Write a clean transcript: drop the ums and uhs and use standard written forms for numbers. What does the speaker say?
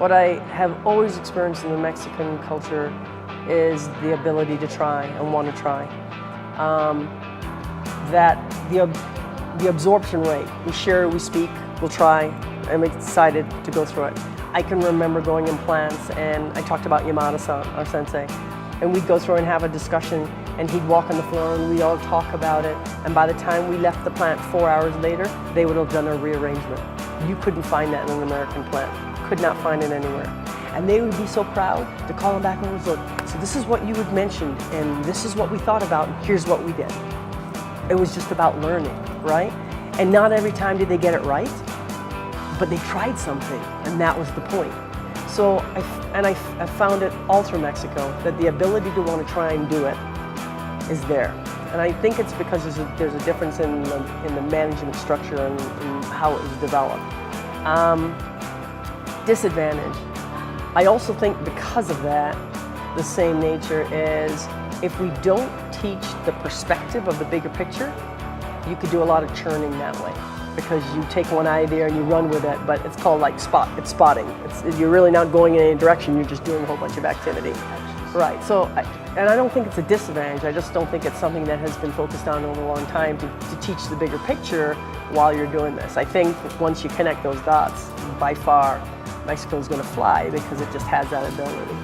What I have always experienced in the Mexican culture is the ability to try and want to try. That the absorption rate, we share, we speak, we'll try, and we're excited to go through it. I can remember going in plants, and I talked about Yamada-san, our sensei, and we'd go through and have a discussion, and he'd walk on the floor and we'd all talk about it, and by the time we left the plant 4 hours later, they would have done a rearrangement. You couldn't find that in an American plant. Could not find it anywhere. And they would be so proud to call them back and look, so this is what you had mentioned, and this is what we thought about, and here's what we did. It was just about learning, right? And not every time did they get it right, but they tried something, and that was the point. So, I found it all through Mexico, that the ability to want to try and do it is there. And I think it's because there's a difference in the management structure and how it was developed. Disadvantage. I also think because of that, the same nature is if we don't teach the perspective of the bigger picture, you could do a lot of churning that way. Because you take one idea and you run with it, but it's called like spotting. You're really not going in any direction, you're just doing a whole bunch of activity. Right, so, and I don't think it's a disadvantage, I just don't think it's something that has been focused on over a long time to teach the bigger picture while you're doing this. I think once you connect those dots, by far, Mexico's going to fly because it just has that ability.